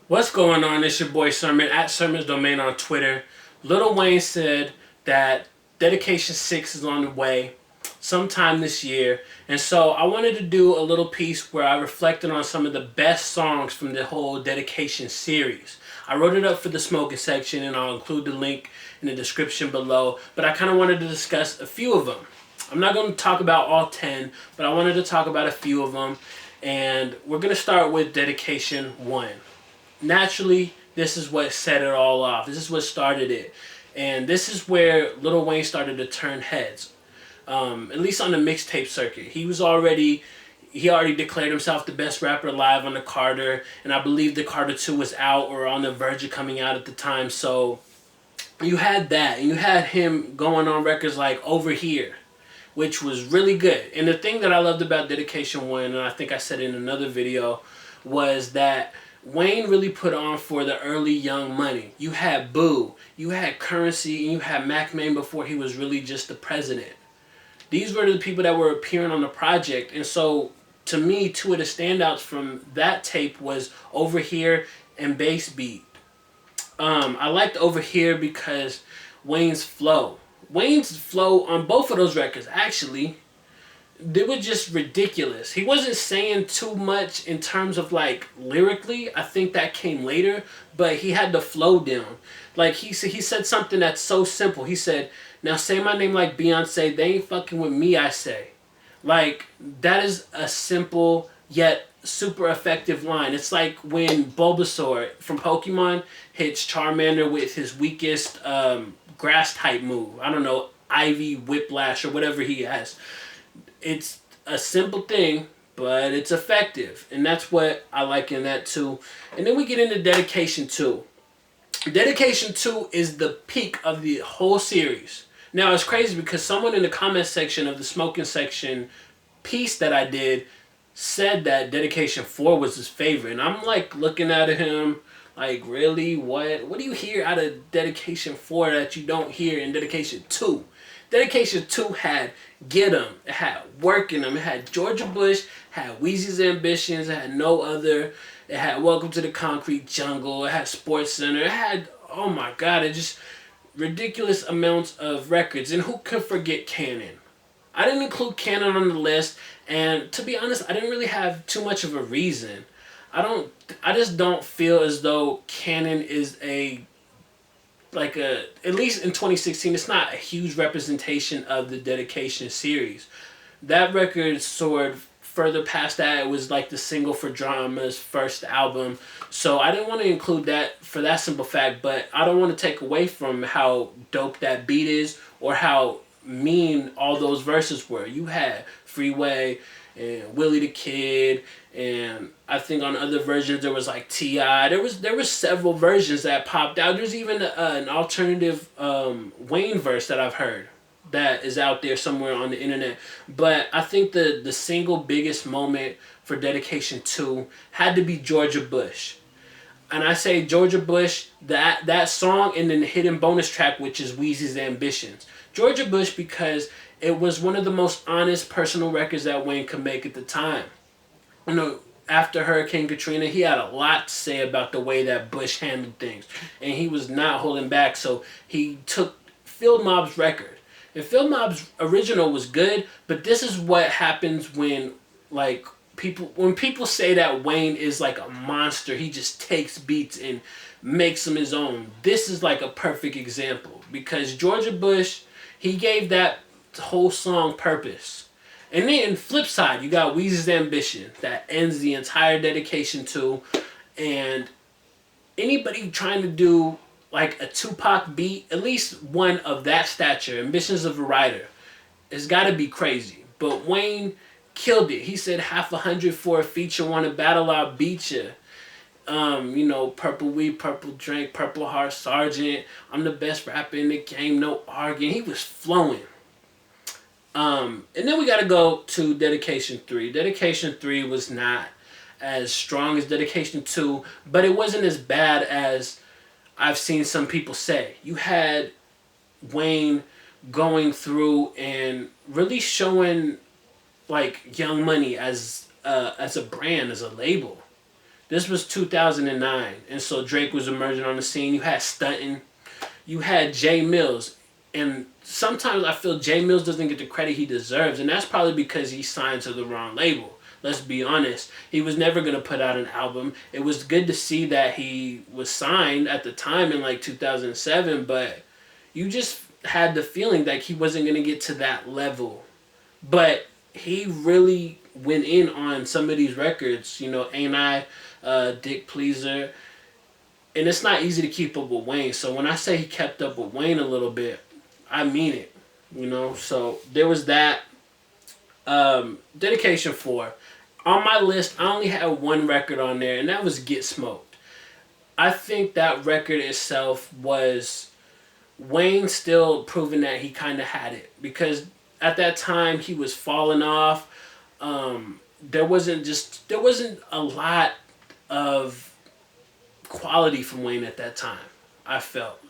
What's going on? It's your boy Sermon at Sermon's Domain on Twitter. Lil Wayne said that Dedication 6 is on the way sometime this year. And so I wanted to do a little piece where I reflected on some of the best songs from the whole Dedication series. I wrote it up for the smoking section and I'll include the link in the description below. But I kind of wanted to discuss a few of them. I'm not going to talk about all 10, but I wanted to talk about a few of them. And we're going to start with Dedication 1. Naturally, this is what set it all off. This is what started it. And this is where Lil Wayne started to turn heads. At least on the mixtape circuit. He already declared himself the best rapper alive on the Carter, and I believe the Carter 2 was out or on the verge of coming out at the time. So you had that, and you had him going on records like Over Here, which was really good. And the thing that I loved about Dedication 1, and I think I said in another video, was that Wayne really put on for the early Young Money. You had Boo, you had Currency, and you had Mac Main before he was really just the president. These were the people that were appearing on the project. And so, to me, two of the standouts from that tape was Over Here and Bass Beat. I liked Over Here because Wayne's flow. Wayne's flow on both of those records, actually, they were just ridiculous. He wasn't saying too much in terms of like lyrically. I think that came later, but he had the flow down. Like he said something that's so simple. He said, "Now say my name like Beyonce. They ain't fucking with me, I say." Like that is a simple yet super effective line. It's like when Bulbasaur from Pokemon hits Charmander with his weakest grass type move. I don't know, Ivy Whiplash or whatever he has. It's a simple thing, but it's effective. And that's what I like in that too. And then we get into Dedication 2. Dedication 2 is the peak of the whole series. Now it's crazy because someone in the comment section of the smoking section piece that I did said that Dedication 4 was his favorite. And I'm like looking at him like, really? What do you hear out of Dedication 4 that you don't hear in Dedication 2? Dedication 2 had Get 'em, it had Work in 'em, it had Georgia Bush, had Weezy's Ambitions, it had No Other, it had Welcome to the Concrete Jungle, it had Sports Center, it had, oh my god, it just ridiculous amounts of records. And who could forget Canon? I didn't include Canon on the list, and to be honest, I didn't really have too much of a reason. I just don't feel as though Canon is a like a, at least in 2016, it's not a huge representation of the Dedication series. That record soared further past that. It was like the single for Drama's first album. So I didn't want to include that for that simple fact, but I don't want to take away from how dope that beat is or how mean all those verses were. You had Freeway and Willie the Kid, and I think on other versions there was like T.I. There was several versions that popped out. There's even an alternative Wayne verse that I've heard that is out there somewhere on the internet. But I think the single biggest moment for Dedication 2 had to be Georgia Bush. And I say Georgia Bush, that song, and then the hidden bonus track, which is Weezy's Ambitions. Georgia Bush because it was one of the most honest personal records that Wayne could make at the time. You know, after Hurricane Katrina, he had a lot to say about the way that Bush handled things. And he was not holding back, so he took Field Mob's record. And Field Mob's original was good, but this is what happens when, like, when people say that Wayne is like a monster, he just takes beats and makes them his own. This is like a perfect example because Georgia Bush, he gave that whole song purpose. And then flip side, you got Weezy's Ambition that ends the entire Dedication 2. And anybody trying to do like a Tupac beat, at least one of that stature, Ambitions of a Writer, it's got to be crazy. But Wayne killed it. He said 500 for a feature, want to battle, I'll beat you. You know, Purple Weed, Purple Drink, Purple Heart Sergeant. I'm the best rapper in the game, no arguing. He was flowing. And then we gotta go to Dedication 3. Dedication 3 was not as strong as Dedication 2, but it wasn't as bad as I've seen some people say. You had Wayne going through and really showing like Young Money as a brand, as a label. This was 2009, and so Drake was emerging on the scene. You had Stuntin', you had Jay Mills, and sometimes I feel Jay Mills doesn't get the credit he deserves, and that's probably because he signed to the wrong label. Let's be honest. He was never going to put out an album. It was good to see that he was signed at the time in like 2007, but you just had the feeling that he wasn't going to get to that level. But he really went in on some of these records, Ain't I, Dick Pleaser, and it's not easy to keep up with Wayne. So when I say he kept up with Wayne a little bit, I mean it. So there was that. Dedication 4. On my list, I only had one record on there, and that was Get Smoked. I think that record itself was Wayne still proving that he kind of had it, because at that time he was falling off. There wasn't a lot of quality from Wayne at that time, I felt.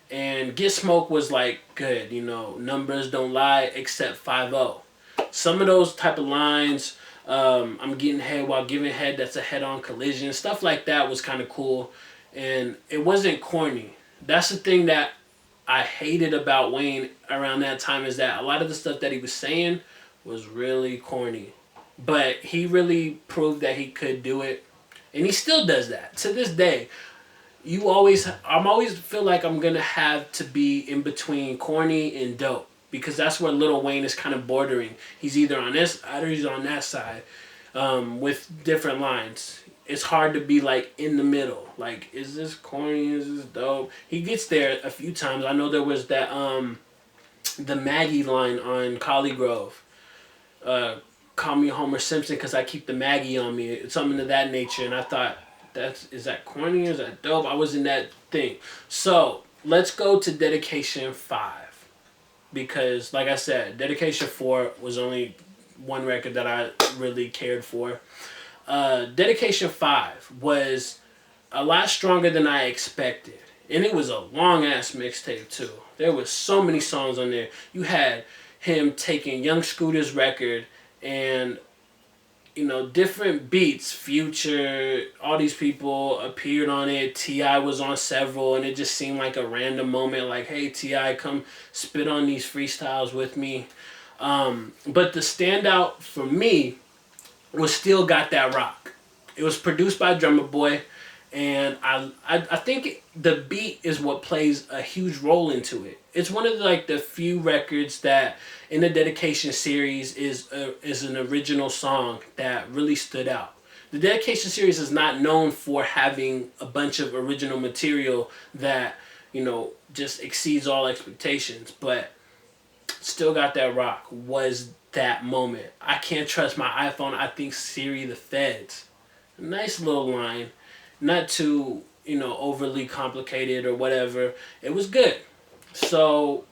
And Get Smoked was like good, numbers don't lie except 5-0. Some of those type of lines, I'm getting head while giving head, that's a head-on collision. Stuff like that was kind of cool. And it wasn't corny. That's the thing that I hated about Wayne around that time, is that a lot of the stuff that he was saying was really corny. But he really proved that he could do it. And he still does that to this day. I'm always feel like I'm going to have to be in between corny and dope, because that's where Lil Wayne is kind of bordering. He's either on this side or he's on that side, with different lines. It's hard to be like in the middle. Like, is this corny? Is this dope? He gets there a few times. I know there was that the Maggie line on Collie Grove. Call me Homer Simpson because I keep the Maggie on me. It's something of that nature. And I thought, is that corny or is that dope? I was in that thing. So let's go to Dedication 5. Because, like I said, Dedication 4 was only one record that I really cared for. Dedication 5 was a lot stronger than I expected. And it was a long-ass mixtape, too. There was so many songs on there. You had him taking Young Scooter's record and, different beats. Future, all these people appeared on it. T.I. was on several, and it just seemed like a random moment. Like, hey, T.I., come spit on these freestyles with me. But the standout for me was Still Got That Rock. It was produced by Drummer Boy, and I think the beat is what plays a huge role into it. It's one of the few records that in the Dedication series is an original song that really stood out. The Dedication series is not known for having a bunch of original material that, just exceeds all expectations, but Still Got That Rock was that moment. I can't trust my iPhone, I think Siri the feds. Nice little line. Not too, overly complicated or whatever. It was good. So,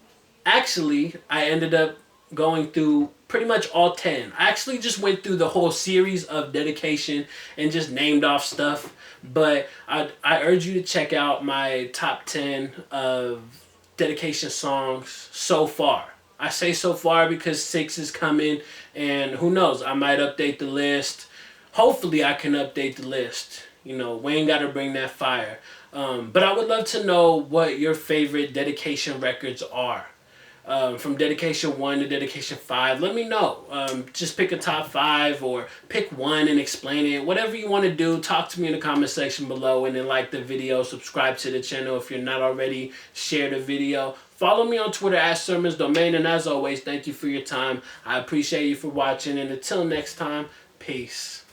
actually, I ended up going through pretty much all 10. I actually just went through the whole series of Dedication and just named off stuff. But I urge you to check out my top 10 of Dedication songs so far. I say so far because 6 is coming, and who knows, I might update the list. Hopefully I can update the list. Wayne got to bring that fire. But I would love to know what your favorite Dedication records are. From Dedication 1 to Dedication 5. Let me know. Just pick a top 5 or pick one and explain it. Whatever you want to do, talk to me in the comment section below, and then like the video, subscribe to the channel if you're not already, share the video. Follow me on Twitter at Sermons Domain, and as always, thank you for your time. I appreciate you for watching, and until next time, peace.